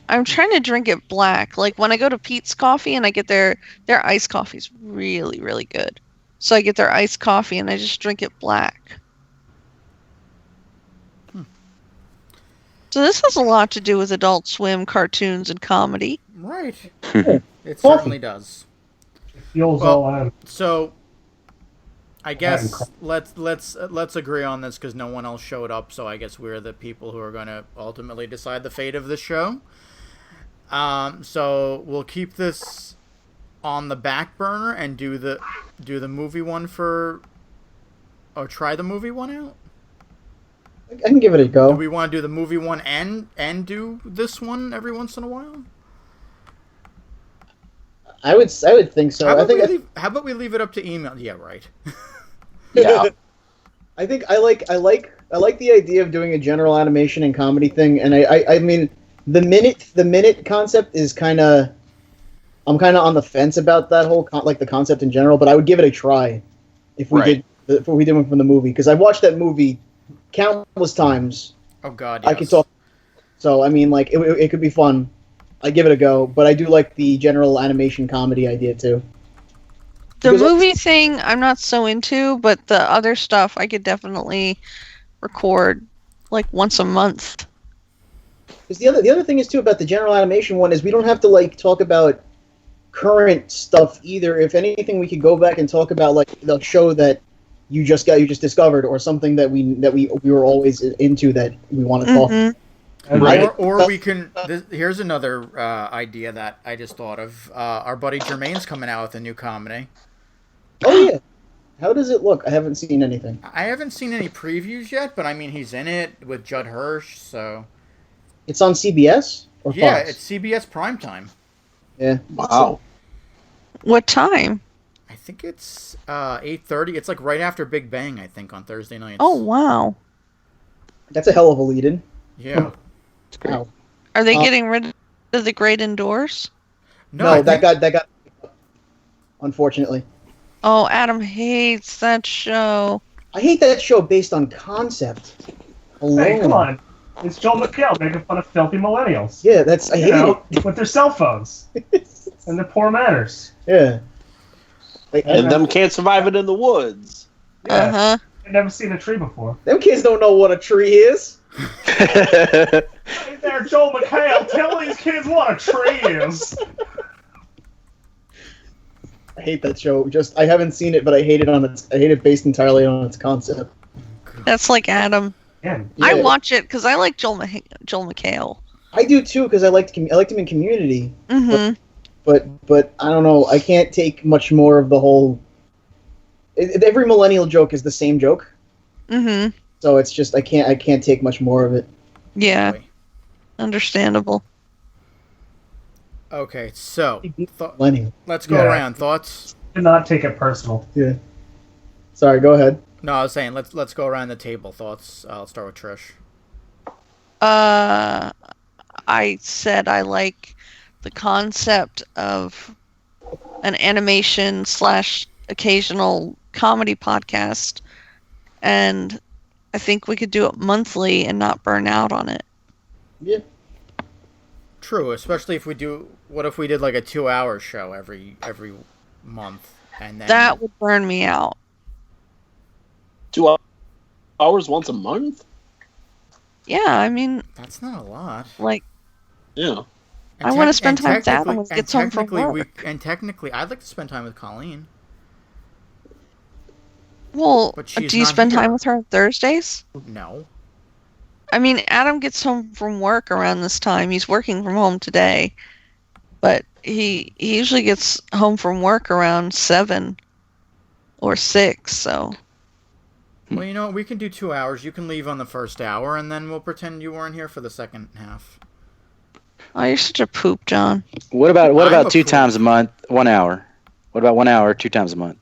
I'm trying to drink it black. Like when I go to Pete's Coffee and I get their iced coffee's really, really good. So I get their iced coffee and I just drink it black. So this has a lot to do with Adult Swim cartoons and comedy. Right. It certainly does. Fuel's Well, all in. So, I guess crap. let's agree on this because no one else showed up. So I guess we're the people who are going to ultimately decide the fate of the show. So we'll keep this on the back burner and do the movie one or try the movie one out. I can give it a Do go. we want to do the movie one and do this one every once in a while? I would think so. How about we leave it up to email? Yeah, right. Yeah. I think I like the idea of doing a general animation and comedy thing, and I mean the minute concept is I'm kind of on the fence about that whole the concept in general, but I would give it a try if we did one from the movie, because I've watched that movie countless times. Oh God, yes. I could talk. So I mean, like it could be fun. I give it a go, but I do like the general animation comedy idea too. The Because- movie thing I'm not so into, but the other stuff I could definitely record like once a month. Because the other thing is too about the general animation one is we don't have to like talk about current stuff either. If anything, we could go back and talk about like the show that you just discovered, or something that we were always into that we want to talk. Mhm. And Right. Or we can. Here's another idea that I just thought of. Our buddy Jermaine's coming out with a new comedy. Oh yeah, how does it look? I haven't seen anything. I haven't seen any previews yet, but I mean he's in it with Judd Hirsch, so It's on CBS or yeah, Fox? it's CBS primetime. Yeah. Wow. What time? I think it's 8:30. It's like right after Big Bang, I think, on Thursday nights. Oh wow. That's a hell of a lead-in. Yeah. Wow. Are they getting rid of the Great Indoors? No, that got unfortunately. Oh, Adam hates that show. I hate that show based on concept alone. Hey, come on. It's Joel McHale making fun of filthy millennials. Yeah, I You hate know, with their cell phones and their poor manners. it. Yeah. Like, And them can't survive it in the woods. Yeah. Uh-huh. I've never seen a tree before. them kids don't know what a tree is. Hey there, Joel McHale, tell these kids what a tree is. I hate that show. I haven't seen it, but I hate it based entirely on its concept. That's like Adam. Yeah. I Yeah. watch it because I like Joel McHale. I do too, because I liked him in Community. Mm-hmm. But I don't know. I can't take much more of the whole. Every millennial joke is the same joke, Mm-hmm. so it's just I can't take much more of it. Yeah. Understandable. Okay, so Millennial. let's go Yeah. around. Thoughts? Do not take it personal. Yeah. Sorry. Go ahead. No, I was saying let's go around the table. Thoughts? I'll start with Trish. I said I like the concept of an animation / occasional comedy podcast, and I think we could do it monthly and not burn out on it. Yeah. True, especially if we do. What if we did like a 2-hour show every month, and then That would burn me out. 2 hours once a month? Yeah, I mean, that's not a lot. like, Yeah. I wanna spend time with Adam technically- when he gets home from work. And technically, I'd like to spend time with Colleen. well, But she's do you not spend here. time with her on Thursdays? No. I mean, Adam gets home from work around this time. He's working from home today, but he usually gets home from work around 7 or 6. So Well, you know what? We can do 2 hours. You can leave on the first hour, and then we'll pretend you weren't here for the second half. oh, you're such a poop, John. What I'm about a two fool. times a month, 1 hour? What about 1 hour, 2 times a month?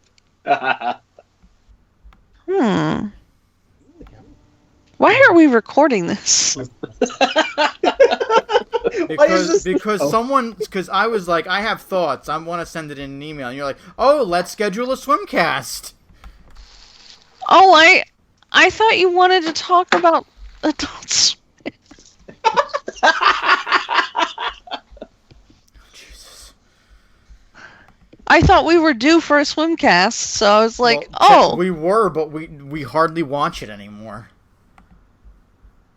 Why are we recording this? Because I was like, I have thoughts. I want to send it in an email, and you're like, oh, let's schedule a Swimcast. Oh, I thought you wanted to talk about adults. Jesus. I thought we were due for a Swimcast, so I was like, Well, oh. we were, but we hardly watch it anymore.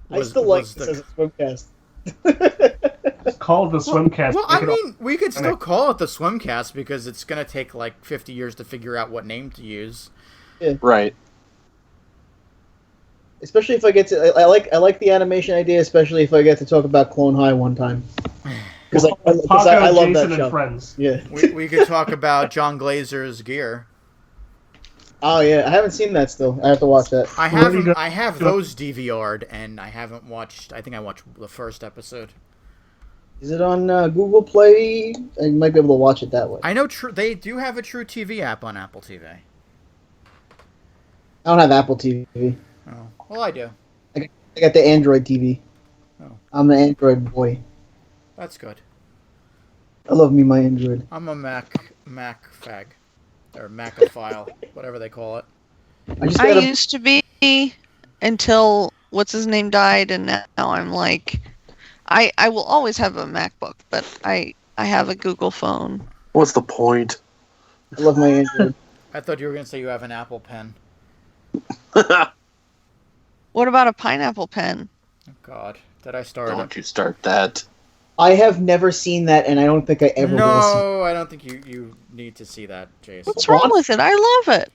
I still like this as a Swimcast. call it the Swimcast. Well, Make I it mean, we could still call it the Swimcast because it's going to take like 50 years to figure out what name to use. Right. Especially if I get to, I like the animation idea. Especially if I get to talk about Clone High one time, because I love Jason that and show. Friends. Yeah. We could talk about John Glazer's gear. Oh yeah, I haven't seen that still. I have to watch that. I Where do you have go- I have those DVR'd and I haven't watched. I think I watched the first episode. Is it on Google Play? I might be able to watch it that way. I know they do have a True TV app on Apple TV. I don't have Apple TV. Oh, well, I do. I got the Android TV. Oh. I'm an Android boy. That's good. I love me my Android. I'm a Mac fag or Macophile, whatever they call it. I used to be until what's his name died, and now I'm like, I will always have a MacBook, but I have a Google phone. What's the point? I love my Android. I thought you were gonna say you have an Apple Pen. What about a pineapple pen? Oh, God, did I start Don't it? you start that. I have never seen that, and I don't think I ever will see. No, I don't think you need to see that, Jason. What's wrong with it? I love it.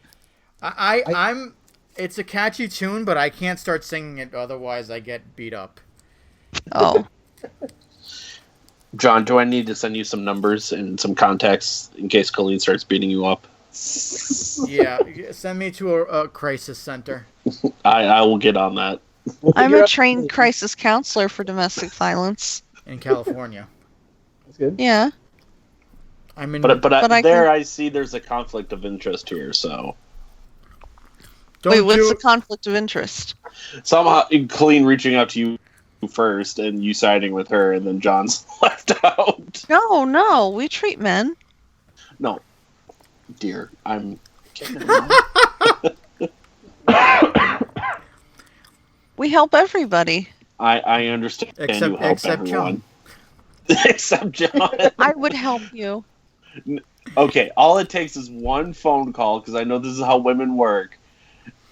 I'm. It's a catchy tune, but I can't start singing it, otherwise I get beat up. Oh. John, do I need to send you some numbers and some contacts in case Colleen starts beating you up? Yeah, send me to a crisis center. I will get on that. I'm a trained crisis counselor for domestic violence. In California. That's good. Yeah. I'm in. But I I see there's a conflict of interest here, so... Wait, what's the conflict of interest? Somehow, Colleen reaching out to you first, and you siding with her, and then John's left out. No, we treat men. No. Dear, I'm kidding. We help everybody. I understand you help everyone. Except John. I would help you. Okay, all it takes is one phone call, because I know this is how women work.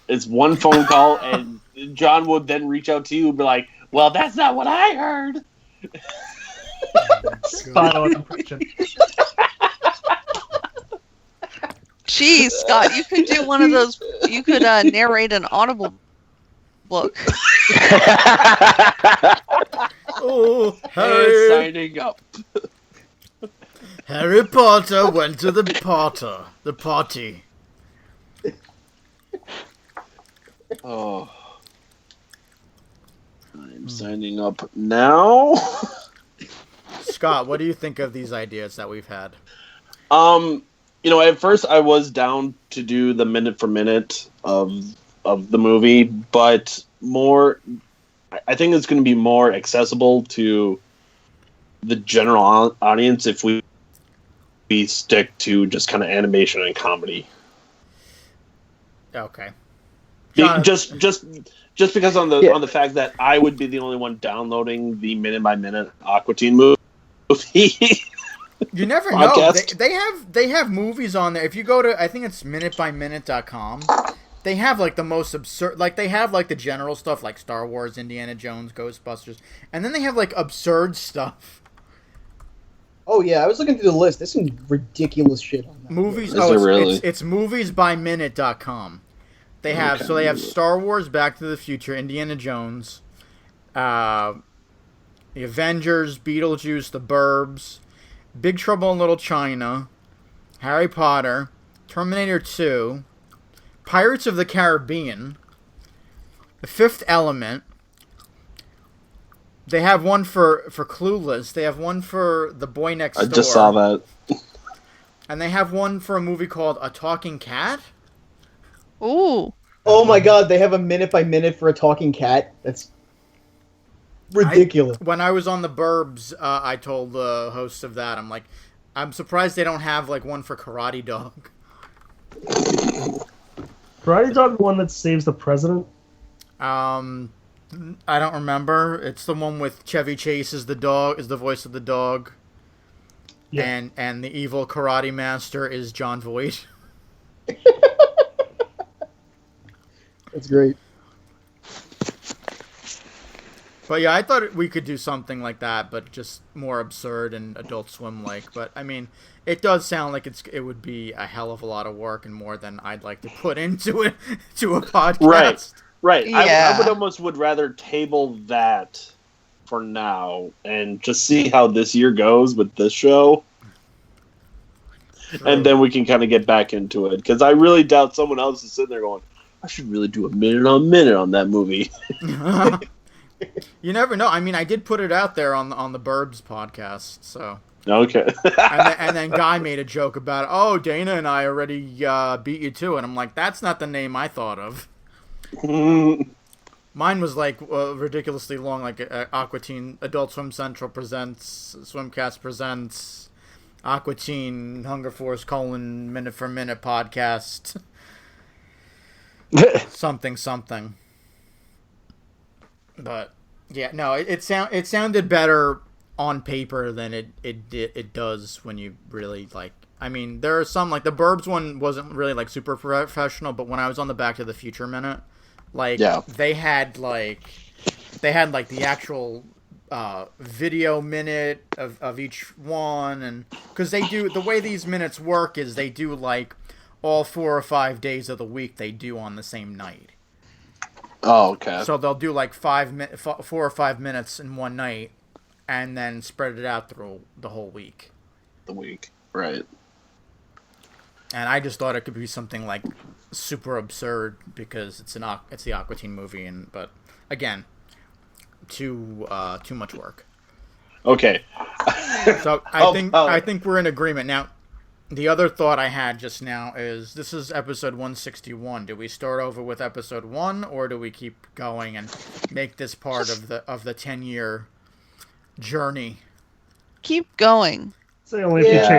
It's one phone call, and John would then reach out to you and be like, well, that's not what I heard. Spot on impression. Geez, Scott, you could do one of those. You could narrate an Audible book. Oh, And Harry! signing up. Harry Potter went to the party. Oh. I'm signing up now. Scott, what do you think of these ideas that we've had? At first I was down to do the minute for minute of the movie, but I think it's going to be more accessible to the general audience if we stick to just kind of animation and comedy. Okay. Just because on the fact that I would be the only one downloading the minute by minute Aqua Teen movie. You never know. Podcast. They have movies on there. If you go to, I think it's minutebyminute.com, they have like the most absurd, like they have like the general stuff like Star Wars, Indiana Jones, Ghostbusters, and then they have like absurd stuff. Oh yeah, I was looking through the list. There's some ridiculous shit on that. Movies. Is there really? It's moviesbyminute.com. They have they have Star Wars, Back to the Future, Indiana Jones, the Avengers, Beetlejuice, The Burbs, Big Trouble in Little China, Harry Potter, Terminator 2, Pirates of the Caribbean, The Fifth Element. They have one for Clueless. They have one for The Boy Next Door. I just saw that. And they have one for a movie called A Talking Cat. Ooh. Oh my god, they have a minute by minute for a talking cat. That's ridiculous. When I was on The Burbs, I told the host of that, I'm like, I'm surprised they don't have like one for Karate Dog. Karate Dog, the one that saves the president? I don't remember. It's the one with Chevy Chase as the dog, is the voice of the dog. Yeah. And the evil karate master is John Voight. That's great. But yeah, I thought we could do something like that, but just more absurd and Adult Swim-like. But I mean, it does sound like it would be a hell of a lot of work and more than I'd like to put into it to a podcast. Right. Yeah. I would rather table that for now and just see how this year goes with this show. True. And then we can kind of get back into it. Because I really doubt someone else is sitting there going, I should really do a minute on that movie. You never know. I mean, I did put it out there on the Burbs podcast, so. Okay. and then Guy made a joke about, oh, Dana and I already beat you to it. I'm like, that's not the name I thought of. Mine was like ridiculously long, like Aqua Teen, Adult Swim Central presents, Swimcast presents, Aqua Teen, Hunger Force, Minute for Minute podcast. something. But yeah, no, it sounded better on paper than it does when you really like. I mean, there are some like the Burbs one wasn't really like super professional, but when I was on the Back to the Future minute, like they had like the actual video minute of each one, and because they do the way these minutes work is they do like all 4 or 5 days of the week they do on the same night. Oh, okay. So they'll do like 4 or 5 minutes in one night, and then spread it out through the whole week. Right. And I just thought it could be something like super absurd because it's the Aqua Teen movie, but again, too much work. Okay. So I think we're in agreement now. The other thought I had just now is this is episode 161. Do we start over with episode 1, or do we keep going and make this part of the 10-year journey? Keep going. So only if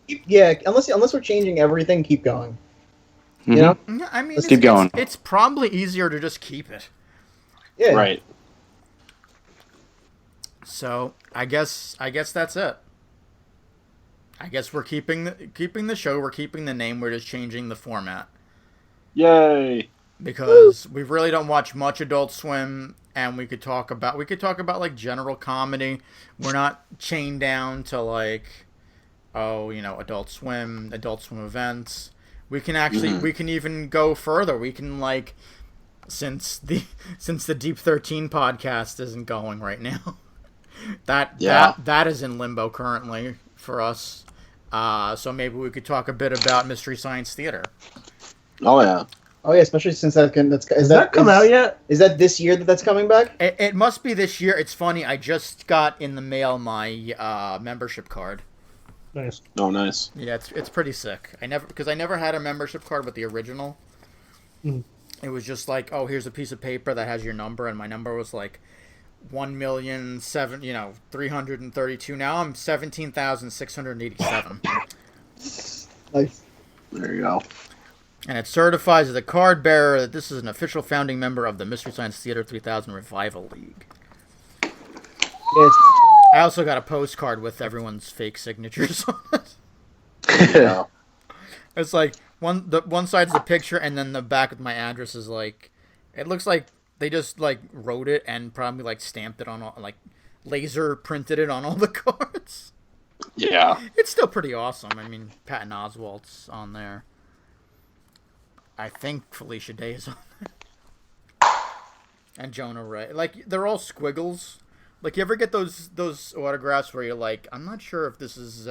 you check. Unless we're changing everything, keep going. Mm-hmm. You know? Yeah, I mean, Let's keep going. It's probably easier to just keep it. Yeah. Right. So I guess that's it. I guess we're keeping the show. We're keeping the name. We're just changing the format. Yay! Because we really don't watch much Adult Swim, and we could talk about like general comedy. We're not chained down to like, Adult Swim events. We can actually we can even go further. We can like since the Deep 13 podcast isn't going right now. That is in limbo currently for us. So maybe we could talk a bit about Mystery Science Theater. Oh yeah, especially since has that come out yet? Is that this year that's coming back? It must be this year. It's funny. I just got in the mail my membership card. Nice. Oh, nice. Yeah, it's pretty sick. I never had a membership card with the original. Mm. It was just like, oh, here's a piece of paper that has your number, and my number was like 1,332. Now I'm 17,687. Nice. There you go. And it certifies as a card bearer that this is an official founding member of the Mystery Science Theater 3000 Revival League. Yes. I also got a postcard with everyone's fake signatures on it. Yeah. It's like one side's the picture, and then the back with my address is like, it looks like they just like wrote it and probably like stamped it on all, like laser printed it on all the cards. Yeah. It's still pretty awesome. I mean, Patton Oswalt's on there. I think Felicia Day is on there. And Jonah Ray. Like, they're all squiggles. Like, you ever get those autographs where you're like, I'm not sure if this is,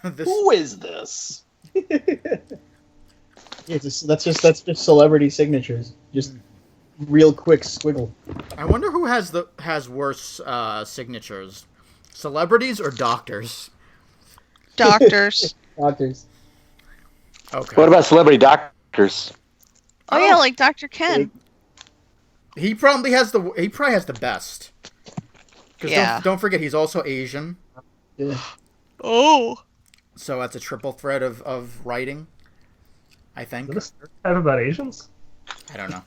Who is this? That's just celebrity signatures. Just real quick squiggle. I wonder who has worse signatures, celebrities or doctors? Doctors. Doctors. Okay. What about celebrity doctors? Oh yeah, like Dr. Ken. He probably has the best. Yeah. Don't forget he's also Asian. Yeah. Oh. So that's a triple threat of writing, I think. Is this type about Asians? I don't know.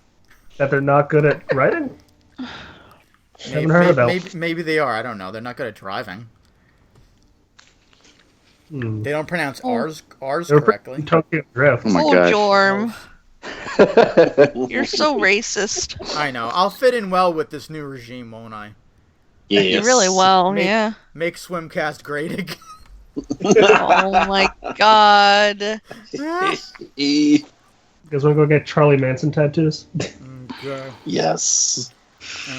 That they're not good at writing? Haven't heard about. Maybe they are. I don't know. They're not good at driving. They don't pronounce R's correctly. Tokyo Drift. Oh my Oh, gosh. Jorm. You're so racist. I know. I'll fit in well with this new regime, won't I? Yes. You really well, Make- yeah. Make Swimcast great again. Oh my god. You guys want to go get Charlie Manson tattoos? Okay. Yes.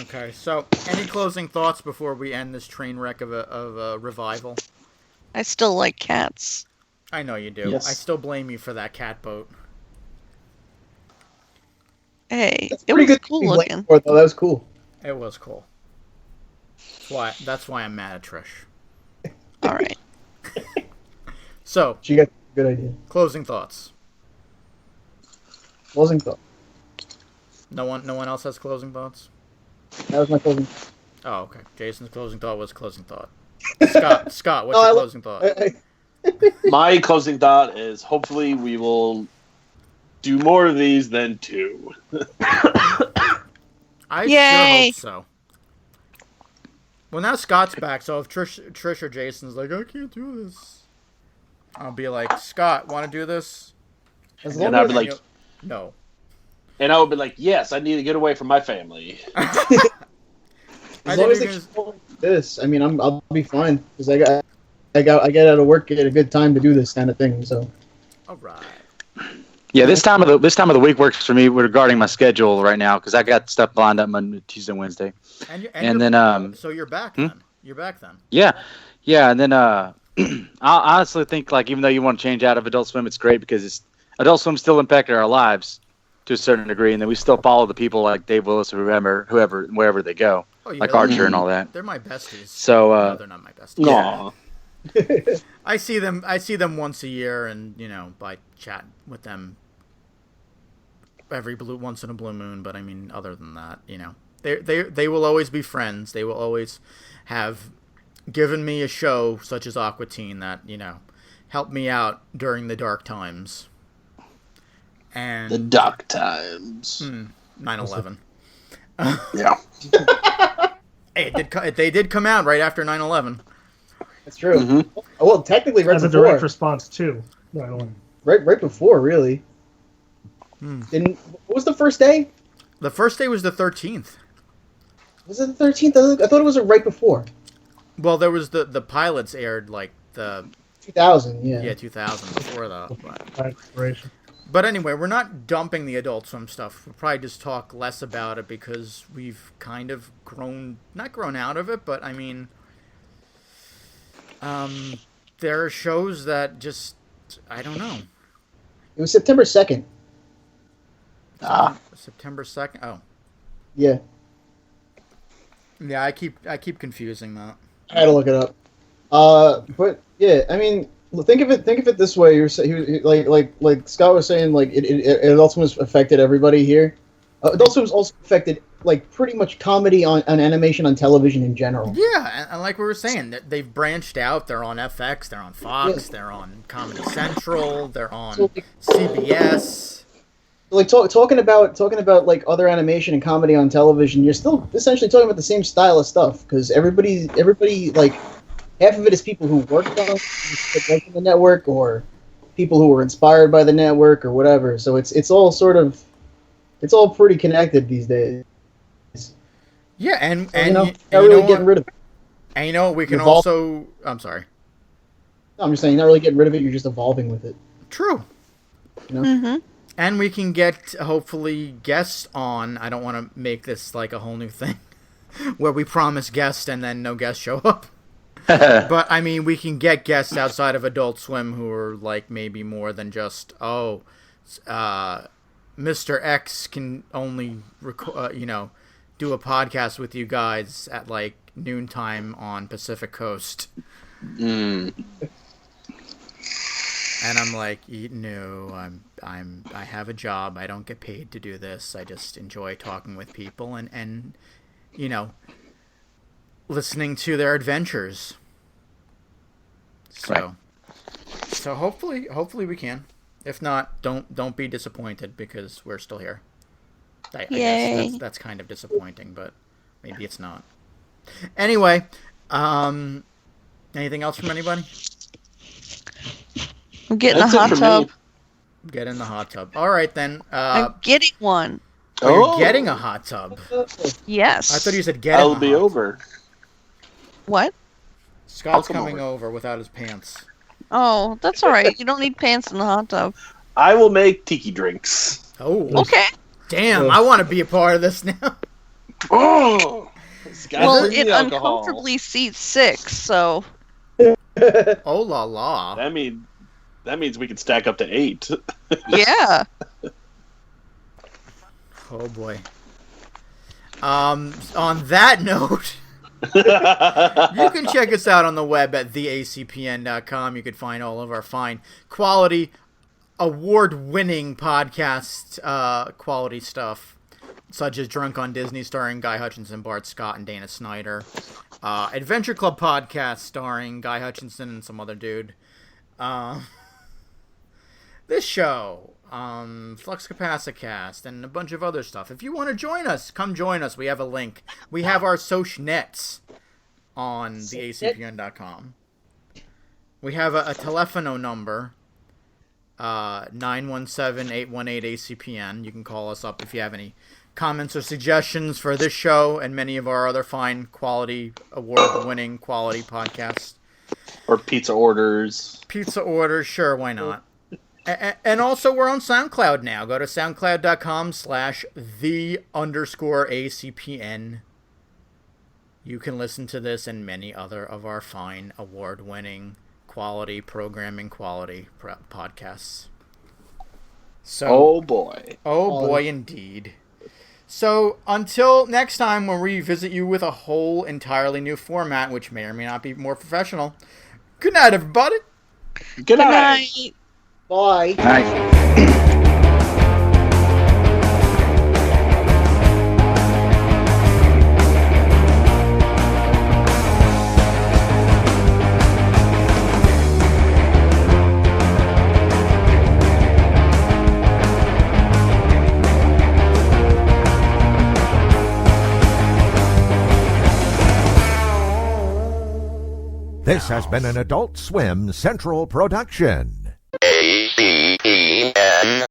Okay. So, any closing thoughts before we end this train wreck of a revival? I still like cats. I know you do. Yes. I still blame you for that cat boat. Hey, That's it pretty was good. cool to be blamed looking. for, though. That was cool. It was cool. That's why I'm mad at Trish. All right. So, She got a good idea. closing thoughts. Closing thought. No one else has closing thoughts? That was my closing. Oh, okay. Jason's closing thought was closing thought. Scott, what's No, your I- closing thought? My closing thought is hopefully we will do more of these than 2. I Yay! sure hope so. Well, now Scott's back, so if Trish or Jason's like, I can't do this, I'll be like, Scott, want to do this? As And long I'll as be like, No. and I would be like, yes, I need to get away from my family. as I long think as they you keep going like this, I mean, I'll be fine because I get out of work at a good time to do this kind of thing. So All right. Yeah, this time of the week works for me regarding my schedule right now because I got stuff lined up Monday, Tuesday, Wednesday. And then, so you're back then. You're back then. Yeah, and then I honestly think like even though you want to change out of Adult Swim, it's great because Adult Swim still impacted our lives to a certain degree, and then we still follow the people like Dave Willis or whoever wherever they go, Oh, you like really? Archer and all that. They're my besties. So No, they're not my besties. Aw. I see them once a year, and by chat with them once in a blue moon. But I mean, other than that, they will always be friends. They will always have given me a show such as Aqua Teen that helped me out during the dark times. And The dark times. 9/11. Yeah. Hey, they did come out right after 9/11. that's true. Mm-hmm. Well, technically, right As a before. direct response to 9/11. Right before, really. What was the first day? The first day was the 13th. Was it the 13th? I thought it was right before. Well, there was the pilots aired like the 2000, yeah. 2000 before that. Expiration. But anyway, we're not dumping the Adult Swim stuff. We'll probably just talk less about it because we've kind of not grown out of it, but I mean, there are shows that just, I don't know. It was September 2nd. September 2nd? Oh. Yeah. Yeah, I keep confusing that. I had to look it up. But yeah, I mean, think of it this way. Like Scott was saying, like it Adult Swim has affected everybody here. Adult Swim has also affected like pretty much comedy on animation on television in general. Yeah, and like we were saying, they've branched out. They're on FX, they're on Fox, Yeah. they're on Comedy Central, they're on So, CBS. Like talking about like other animation and comedy on television, you're still essentially talking about the same style of stuff because everybody like half of it is people who worked on the network or people who were inspired by the network or whatever. So it's all pretty connected these days. Yeah, and Not you really know getting rid of it. And we can Evolve- also. I'm sorry. No, I'm just saying, you're not really getting rid of it. You're just evolving with it. True. Mm-hmm. And we can get, hopefully, guests on. I don't want to make this like a whole new thing where we promise guests and then no guests show up. But, I mean, we can get guests outside of Adult Swim who are, like, maybe more than just, Mr. X can only, do a podcast with you guys at, like, noontime on Pacific Coast. Mm. And I'm like, no, I have a job. I don't get paid to do this. I just enjoy talking with people and listening to their adventures. So, Right. so hopefully we can. If not, don't be disappointed because we're still here. I Yay. guess that's kind of disappointing, but maybe it's not. Anyway, anything else from anybody? I'm getting That's a it hot for tub. me. Get in the hot tub. All right, then. I'm getting one. You're getting a hot tub. Yes. I thought you said getting I'll a be hot over. What? Scott's I'll come coming over without his pants. Oh, that's all right. You don't need pants in the hot tub. I will make tiki drinks. Oh. Okay. Damn, I want to be a part of this now. Oh! Well, it uncomfortably seats 6, so... Oh la la. That means we can stack up to 8. Yeah. Oh boy. On that note, you can check us out on the web at theacpn.com. You can find all of our fine quality, award-winning podcast quality stuff, such as Drunk on Disney starring Guy Hutchinson, Bart Scott, and Dana Snyder. Adventure Club podcast starring Guy Hutchinson and some other dude. This show, Flux Capacicast, and a bunch of other stuff. If you want to join us, come join us. We have a link. We have our social nets on theacpn.com. We have a telephono number, 917-818-ACPN. You can call us up if you have any comments or suggestions for this show and many of our other fine quality, award-winning quality podcasts. Or pizza orders. Pizza orders, sure, why not? And also, we're on SoundCloud now. Go to soundcloud.com/the_ACPN. You can listen to this and many other of our fine, award-winning, quality programming, quality podcasts. So, Oh boy. oh boy, indeed. So, until next time when we visit you with a whole entirely new format, which may or may not be more professional. Good night, everybody. Good night. Bye. This has been an Adult Swim Central production. ACPN.